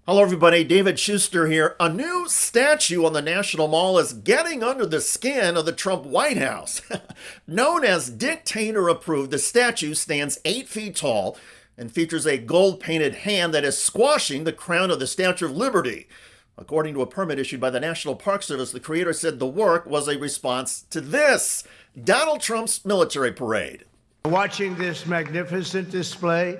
Hello, everybody. David Shuster here. A new statue on the National Mall is getting under the skin of the Trump White House. Known as Dictator Approved, the statue stands 8 feet tall and features a gold-painted hand that is squashing the crown of the Statue of Liberty. According to a permit issued by the National Park Service, the creator said the work was a response to this, Donald Trump's military parade. Watching this magnificent display,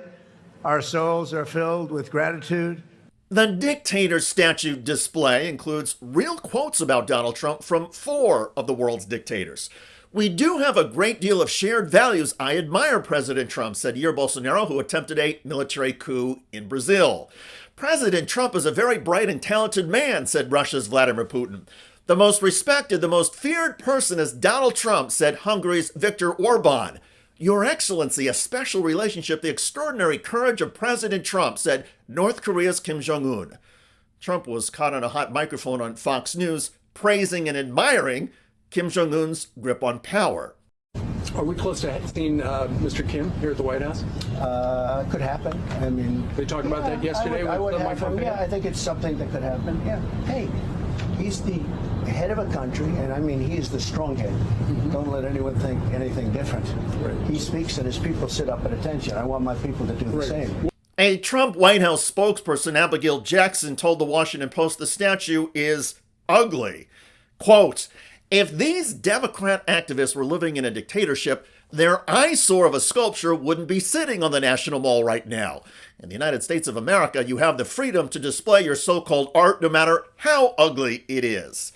our souls are filled with gratitude. The Dictator Statue display includes real quotes about Donald Trump from 4 of the world's dictators. "We do have a great deal of shared values. I admire President Trump," said Jair Bolsonaro, who attempted a military coup in Brazil. "President Trump is a very bright and talented man," said Russia's Vladimir Putin. "The most respected, the most feared person is Donald Trump," said Hungary's Viktor Orbán. "Your Excellency, a special relationship, the extraordinary courage of President Trump," said North Korea's Kim Jong Un. Trump was caught on a hot microphone on Fox News, praising and admiring Kim Jong Un's grip on power. Are we close to seeing Mr. Kim here at the White House? Could happen. I mean, They talked about that yesterday I would with have, Mike I think it's something that could happen. Yeah. Hey, he's the head of a country, and I mean, he's the strong head. Don't let anyone think anything different. Right. He speaks, and his people sit up at attention. I want my people to do the same. A Trump White House spokesperson, Abigail Jackson, told the Washington Post the statue is ugly. Quote, "If these Democrat activists were living in a dictatorship, their eyesore of a sculpture wouldn't be sitting on the National Mall right now. In the United States of America, you have the freedom to display your so-called art no matter how ugly it is."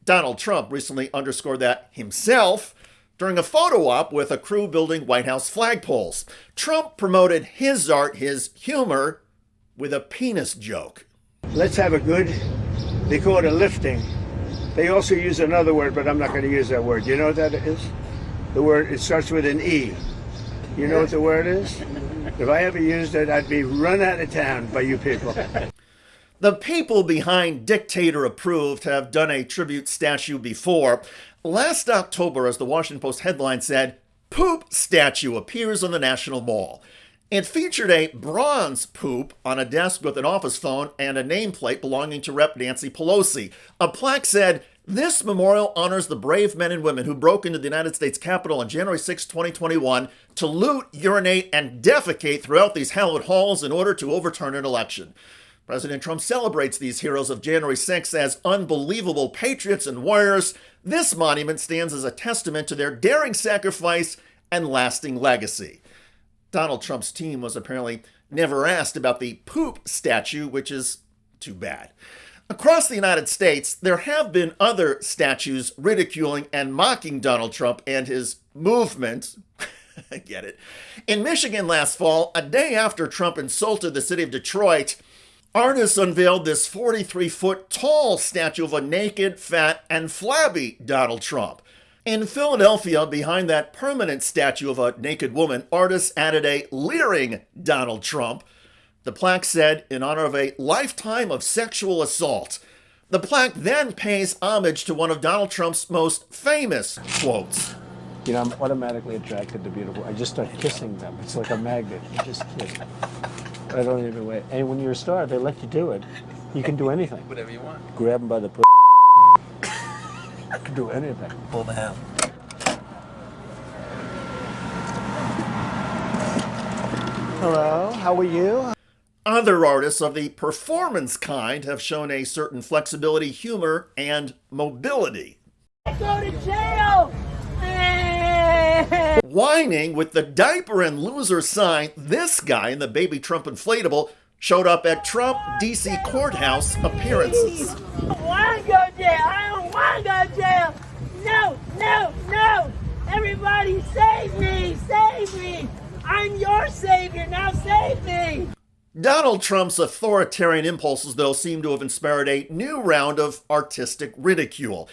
Donald Trump recently underscored that himself during a photo op with a crew building White House flagpoles. Trump promoted his art, his humor, with a penis joke. Let's have a good, they call it a lifting. They also use another word, but I'm not going to use that word. You know what that is? The word, it starts with an E. You know what the word is? If I ever used it, I'd be run out of town by you people. The people behind Dictator Approved have done a tribute statue before. Last October, as the Washington Post headline said, "Poop statue appears on the National Mall." It featured a bronze poop on a desk with an office phone and a nameplate belonging to Rep. Nancy Pelosi. A plaque said, "This memorial honors the brave men and women who broke into the United States Capitol on January 6, 2021 to loot, urinate, and defecate throughout these hallowed halls in order to overturn an election." President Trump celebrates these heroes of January 6 as unbelievable patriots and warriors. This monument stands as a testament to their daring sacrifice and lasting legacy. Donald Trump's team was apparently never asked about the poop statue, which is too bad. Across the United States, there have been other statues ridiculing and mocking Donald Trump and his movement. I get it. In Michigan last fall, a day after Trump insulted the city of Detroit, artists unveiled this 43-foot tall statue of a naked, fat, and flabby Donald Trump. In Philadelphia, behind that permanent statue of a naked woman, artists added a leering Donald Trump. The plaque said, "In honor of a lifetime of sexual assault." The plaque then pays homage to one of Donald Trump's most famous quotes. You know, I'm automatically attracted to beautiful. I just start kissing them. It's like a magnet. You just kiss. I don't even wait. And when you're a star, they let you do it. You can do anything. Whatever you want. Grab them by the You can do anything. Pull the hell. Hello, how are you? Other artists of the performance kind have shown a certain flexibility, humor, and mobility. Go to jail! Whining with the diaper and loser sign, this guy in the baby Trump inflatable showed up at Trump DC courthouse appearances. I don't want to go to jail! I don't want to go to jail! No, no, no! Everybody save me! Save me! I'm your savior! Now save me! Donald Trump's authoritarian impulses, though, seem to have inspired a new round of artistic ridicule.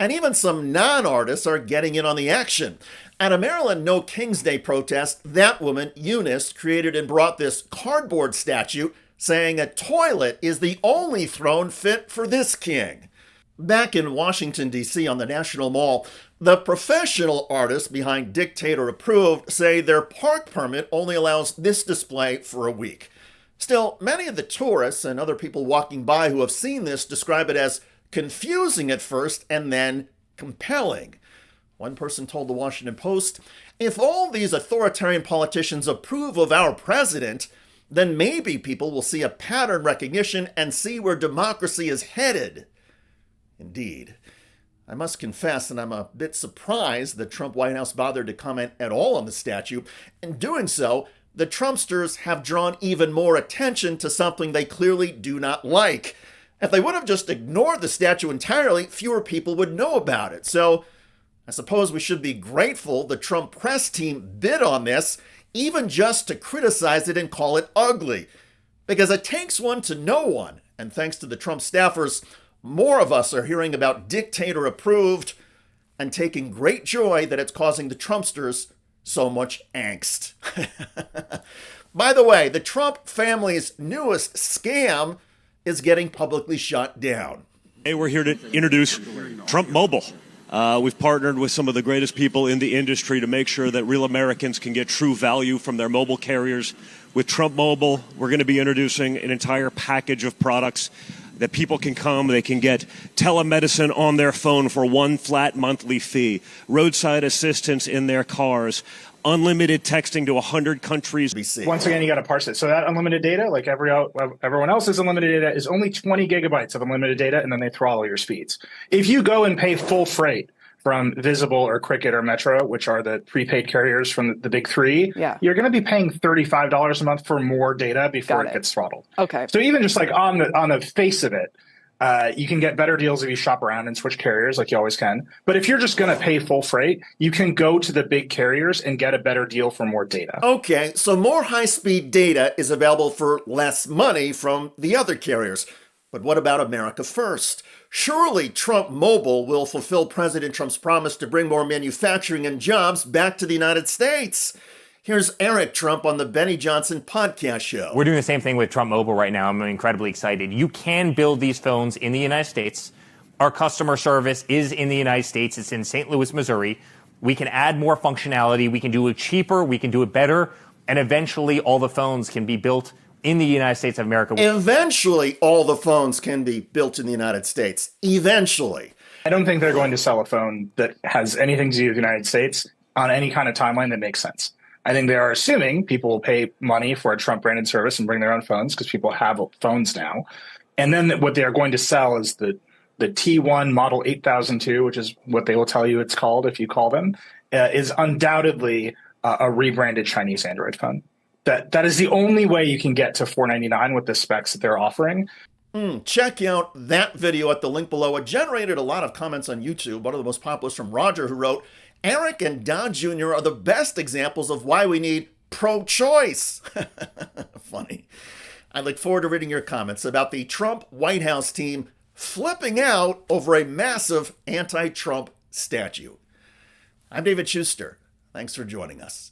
And even some non-artists are getting in on the action. At a Maryland No King's Day protest, that woman, Eunice, created and brought this cardboard statue saying a toilet is the only throne fit for this king. Back in Washington, D.C. on the National Mall, the professional artists behind Dictator Approved say their park permit only allows this display for a week. Still, many of the tourists and other people walking by who have seen this describe it as confusing at first and then compelling. One person told the Washington Post, "If all these authoritarian politicians approve of our president, then maybe people will see a pattern recognition and see where democracy is headed." Indeed. I must confess that I'm a bit surprised the Trump White House bothered to comment at all on the statue. In doing so, the Trumpsters have drawn even more attention to something they clearly do not like. If they would have just ignored the statue entirely, fewer people would know about it. So I suppose we should be grateful the Trump press team bid on this, even just to criticize it and call it ugly. Because it takes one to know one, and thanks to the Trump staffers, more of us are hearing about dictator approved and taking great joy that it's causing the Trumpsters so much angst. By the way, the Trump family's newest scam is getting publicly shut down. Hey, we're here to introduce Trump Mobile. We've partnered with some of the greatest people in the industry to make sure that real Americans can get true value from their mobile carriers. With Trump Mobile, we're going to be introducing an entire package of products that people can come, they can get telemedicine on their phone for one flat monthly fee, roadside assistance in their cars, unlimited texting to 100 countries. Once again, you got to parse it. So that unlimited data, like everyone else's unlimited data, is only 20 gigabytes of unlimited data, and then they throttle your speeds. If you go and pay full freight from Visible or Cricket or Metro, which are the prepaid carriers from the big three, you're going to be paying $35 a month for more data before it gets throttled. Okay. So even just like on the face of it, you can get better deals if you shop around and switch carriers like you always can. But if you're just going to pay full freight, you can go to the big carriers and get a better deal for more data. Okay, so more high-speed data is available for less money from the other carriers. But what about America First? Surely Trump Mobile will fulfill President Trump's promise to bring more manufacturing and jobs back to the United States. Here's Eric Trump on the Benny Johnson podcast show. We're doing the same thing with Trump Mobile right now. I'm incredibly excited. You can build these phones in the United States. Our customer service is in the United States. It's in St. Louis, Missouri. We can add more functionality. We can do it cheaper. We can do it better. And eventually all the phones can be built in the United States of America. Eventually, all the phones can be built in the United States. Eventually. I don't think they're going to sell a phone that has anything to do with the United States on any kind of timeline that makes sense. I think they are assuming people will pay money for a Trump-branded service and bring their own phones because people have phones now. And then what they are going to sell is the T1 Model 8002, which is what they will tell you it's called if you call them, is undoubtedly a rebranded Chinese Android phone. That is the only way you can get to $499 with the specs that they're offering. Check out that video at the link below. It generated a lot of comments on YouTube. One of the most popular is from Roger, who wrote, "Eric and Don Jr. are the best examples of why we need pro-choice." Funny. I look forward to reading your comments about the Trump White House team flipping out over a massive anti-Trump statue. I'm David Shuster. Thanks for joining us.